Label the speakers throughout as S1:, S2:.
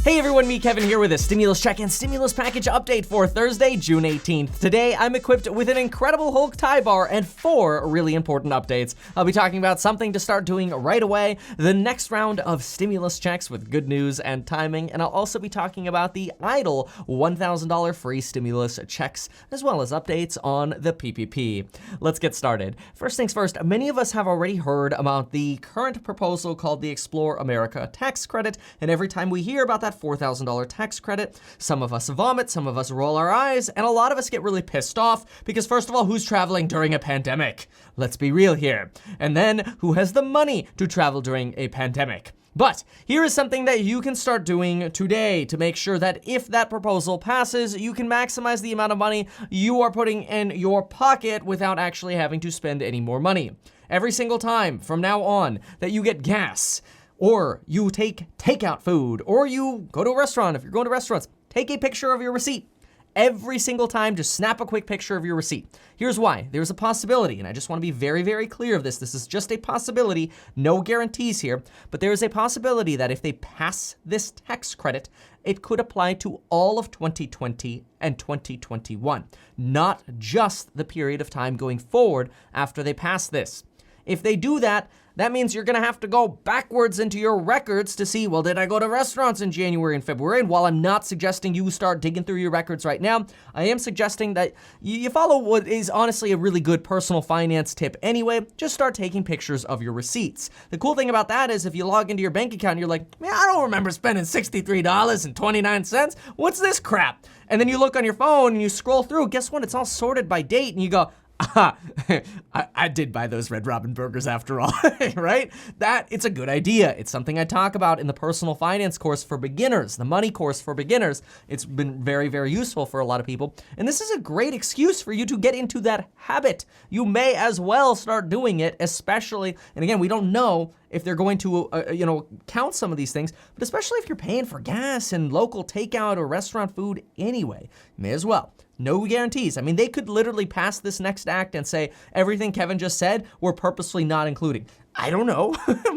S1: Hey everyone, me Kevin here with a stimulus check and stimulus package update for Thursday, June 18th. Today, I'm equipped with an incredible Hulk tie bar and 4 really important updates. I'll be talking about something to start doing right away, the next round of stimulus checks with good news and timing, and I'll also be talking about the EIDL $1,000 free stimulus checks, as well as updates on the PPP. Let's get started. First things first, many of us have already heard about the current proposal called the Explore America tax credit, and every time we hear about that $4,000 tax credit, some of us vomit, some of us roll our eyes, and a lot of us get really pissed off because first of all, who's traveling during a pandemic? Let's be real here. And then, who has the money to travel during a pandemic? But here is something that you can start doing today to make sure that if that proposal passes, you can maximize the amount of money you are putting in your pocket without actually having to spend any more money. Every single time from now on that you get gas, or you take takeout food, or you go to a restaurant, if you're going to restaurants, take a picture of your receipt. Every single time, just snap a quick picture of your receipt. Here's why. There's a possibility, and I just want to be very, very clear of this. This is just a possibility, no guarantees here, but there is a possibility that if they pass this tax credit, it could apply to all of 2020 and 2021, not just the period of time going forward after they pass this. If they do that, that means you're gonna have to go backwards into your records to see, well, did I go to restaurants in January and February? And while I'm not suggesting you start digging through your records right now, I am suggesting that you follow what is honestly a really good personal finance tip anyway. Just start taking pictures of your receipts. The cool thing about that is if you log into your bank account, you're like, man, I don't remember spending $63.29. What's this crap? And then you look on your phone and you scroll through, guess what? It's all sorted by date and you go, I did buy those Red Robin burgers after all, right? It's a good idea. It's something I talk about in the personal finance course for beginners, the money course for beginners. It's been very, very useful for a lot of people. And this is a great excuse for you to get into that habit. You may as well start doing it, especially, and again, we don't know if they're going to, count some of these things, but especially if you're paying for gas and local takeout or restaurant food anyway, may as well. No guarantees. I mean, they could literally pass this next act and say, everything Kevin just said, we're purposely not including. I don't know,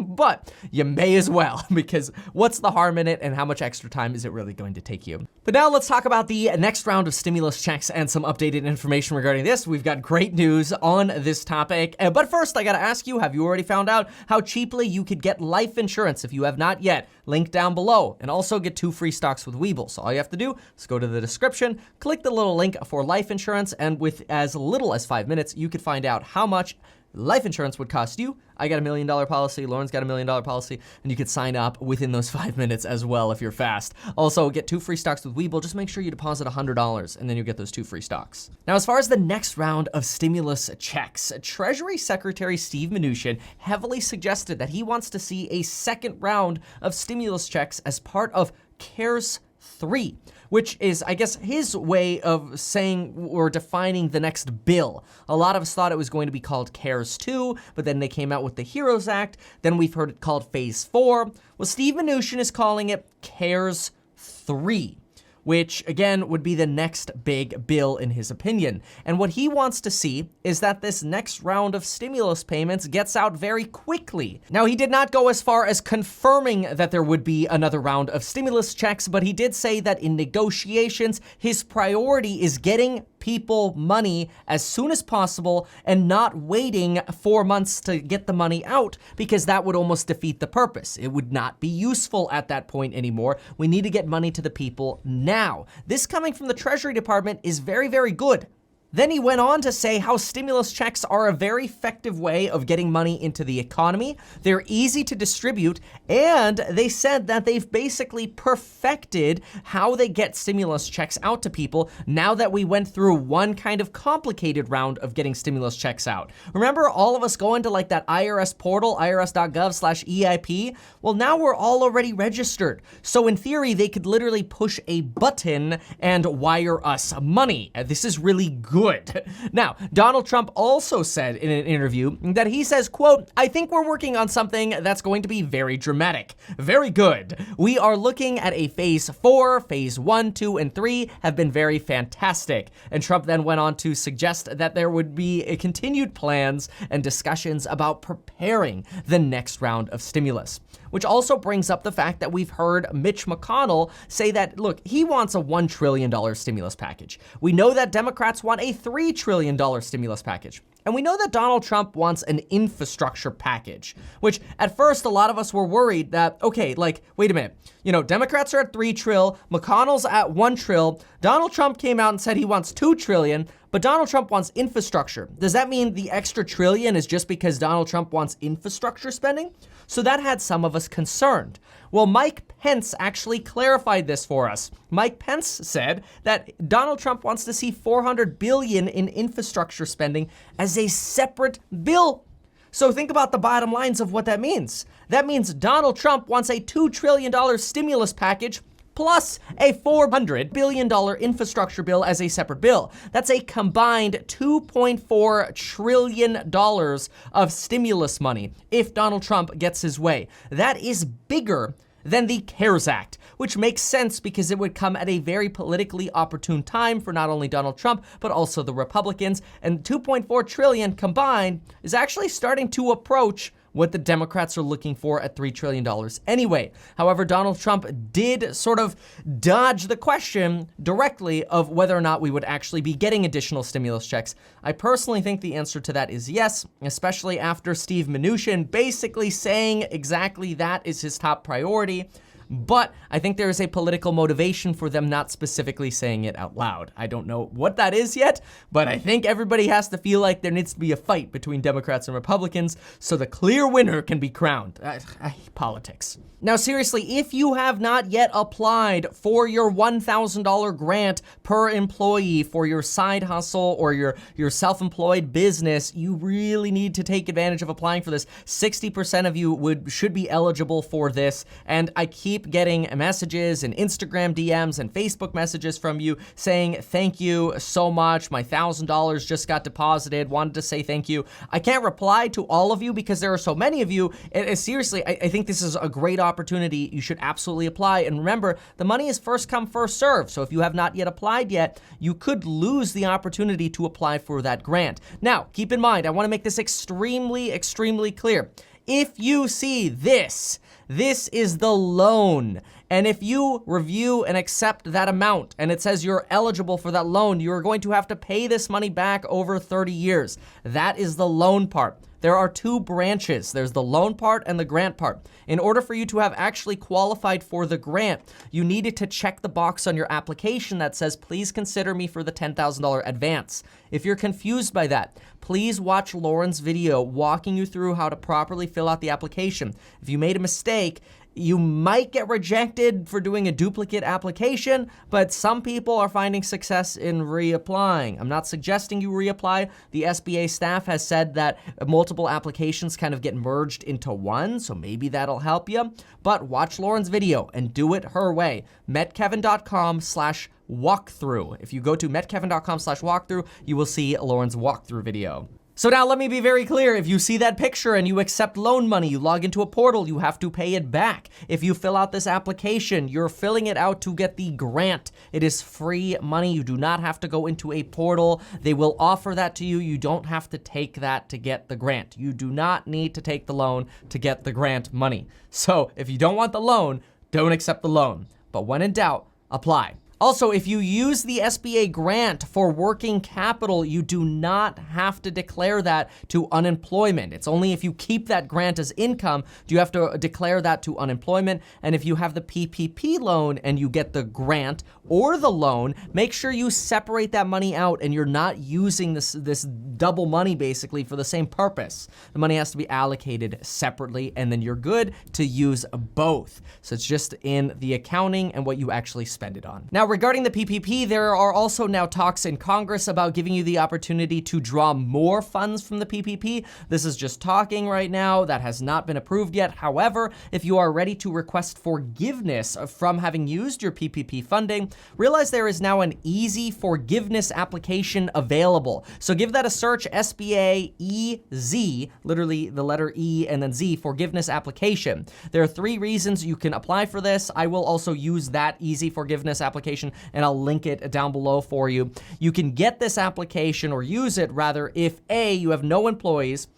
S1: but you may as well, because what's the harm in it and how much extra time is it really going to take you? But now let's talk about the next round of stimulus checks and some updated information regarding this. We've got great news on this topic. But first, I gotta ask you, have you already found out how cheaply you could get life insurance? If you have not yet, link down below, and also get 2 free stocks with Webull. So all you have to do is go to the description, click the little link for life insurance, and with as little as 5 minutes, you could find out how much life insurance would cost you. I got $1 million policy, Lauren's got $1 million policy, and you could sign up within those 5 minutes as well if you're fast. Also, get 2 free stocks with Webull. Just make sure you deposit $100 and then you'll get those 2 free stocks. Now, as far as the next round of stimulus checks, Treasury Secretary Steve Mnuchin heavily suggested that he wants to see a second round of stimulus checks as part of CARES 3, which is, I guess, his way of saying or defining the next bill. A lot of us thought it was going to be called CARES 2, but then they came out with the HEROES Act. Then we've heard it called Phase 4. Well, Steve Mnuchin is calling it CARES 3, which again would be the next big bill in his opinion. And what he wants to see is that this next round of stimulus payments gets out very quickly. Now, he did not go as far as confirming that there would be another round of stimulus checks, but he did say that in negotiations, his priority is getting people money as soon as possible and not waiting 4 months to get the money out, because that would almost defeat the purpose. It would not be useful at that point anymore. We need to get money to the people now. This coming from the Treasury Department is very, very good. Then he went on to say how stimulus checks are a very effective way of getting money into the economy. They're easy to distribute, and they said that they've basically perfected how they get stimulus checks out to people now that we went through one kind of complicated round of getting stimulus checks out. Remember all of us going to like that IRS portal, irs.gov/EIP? Well, now we're all already registered. So in theory, they could literally push a button and wire us money. This is really good. Now, Donald Trump also said in an interview that he says, quote, "I think we're working on something that's going to be very dramatic. Very good. We are looking at a phase 4, phase 1, 2, and 3 have been very fantastic." And Trump then went on to suggest that there would be continued plans and discussions about preparing the next round of stimulus. which also brings up the fact that we've heard Mitch McConnell say that, look, he wants a $1 trillion stimulus package. We know that Democrats want a $3 trillion stimulus package. And we know that Donald Trump wants an infrastructure package, which at first a lot of us were worried that, okay, like, wait a minute, Democrats are at 3 trill, McConnell's at 1 trill, Donald Trump came out and said he wants 2 trillion, but Donald Trump wants infrastructure. Does that mean the extra trillion is just because Donald Trump wants infrastructure spending? So that had some of us concerned. Well, Mike Pence actually clarified this for us. Mike Pence said that Donald Trump wants to see $400 billion in infrastructure spending as a separate bill. So think about the bottom lines of what that means. That means Donald Trump wants a $2 trillion stimulus package plus a $400 billion infrastructure bill as a separate bill. That's a combined $2.4 trillion of stimulus money if Donald Trump gets his way. That is bigger than the CARES Act, which makes sense because it would come at a very politically opportune time for not only Donald Trump, but also the Republicans. And $2.4 trillion combined is actually starting to approach what the Democrats are looking for at $3 trillion anyway. However, Donald Trump did sort of dodge the question directly of whether or not we would actually be getting additional stimulus checks. I personally think the answer to that is yes, especially after Steve Mnuchin basically saying exactly that is his top priority. But I think there is a political motivation for them not specifically saying it out loud. I don't know what that is yet, but I think everybody has to feel like there needs to be a fight between Democrats and Republicans so the clear winner can be crowned. I hate politics. Now, seriously, if you have not yet applied for your $1,000 grant per employee for your side hustle or your self-employed business, you really need to take advantage of applying for this. 60% of you should be eligible for this, and I keep getting messages and Instagram DMs and Facebook messages from you saying, thank you so much, my $1,000 just got deposited, wanted to say thank you. I can't reply to all of you because there are so many of you. Seriously, I think this is a great opportunity. You should absolutely apply. And remember, the money is first come, first serve. So if you have not yet applied yet, you could lose the opportunity to apply for that grant. Now, keep in mind, I want to make this extremely, extremely clear. If you see this is the loan. And if you review and accept that amount and it says you're eligible for that loan, you're going to have to pay this money back over 30 years. That is the loan part. There are two branches. There's the loan part and the grant part. In order for you to have actually qualified for the grant, you needed to check the box on your application that says, please consider me for the $10,000 advance. If you're confused by that, please watch Lauren's video walking you through how to properly fill out the application. If you made a mistake, you might get rejected for doing a duplicate application, but some people are finding success in reapplying. I'm not suggesting you reapply. The SBA staff has said that multiple applications kind of get merged into one, so maybe that'll help you. But watch Lauren's video and do it her way. metkevin.com/walkthrough. If you go to metkevin.com/walkthrough, you will see Lauren's walkthrough video. So now let me be very clear. If you see that picture and you accept loan money, you log into a portal, you have to pay it back. If you fill out this application, you're filling it out to get the grant. It is free money. You do not have to go into a portal. They will offer that to you. You don't have to take that to get the grant. You do not need to take the loan to get the grant money. So if you don't want the loan, don't accept the loan. But when in doubt, apply. Also, if you use the SBA grant for working capital, you do not have to declare that to unemployment. It's only if you keep that grant as income do you have to declare that to unemployment. And if you have the PPP loan and you get the grant or the loan, make sure you separate that money out and you're not using this double money basically for the same purpose. The money has to be allocated separately and then you're good to use both. So it's just in the accounting and what you actually spend it on. Now, regarding the PPP, there are also now talks in Congress about giving you the opportunity to draw more funds from the PPP. This is just talking right now. That has not been approved yet. However, if you are ready to request forgiveness from having used your PPP funding, realize there is now an easy forgiveness application available. So give that a search, SBA EZ, literally the letter E and then Z, forgiveness application. There are 3 reasons you can apply for this. I will also use that easy forgiveness application application, and I'll link it down below for you. You can get this application, or use it rather, if A, you have no employees,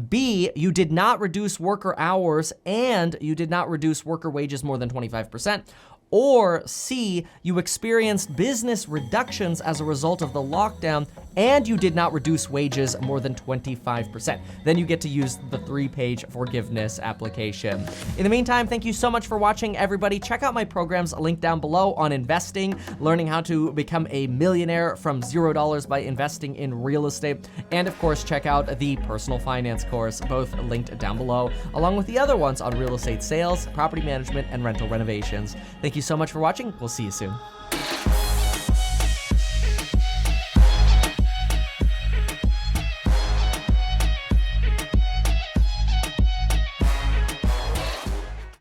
S1: B, you did not reduce worker hours, and you did not reduce worker wages more than 25%, or C, you experienced business reductions as a result of the lockdown, and you did not reduce wages more than 25%. Then you get to use the 3-page forgiveness application. In the meantime, thank you so much for watching, everybody. Check out my programs linked down below on investing, learning how to become a millionaire from $0 by investing in real estate, and of course, check out the personal finance course, both linked down below, along with the other ones on real estate sales, property management, and rental renovations. Thank you so much for watching. We'll see you soon.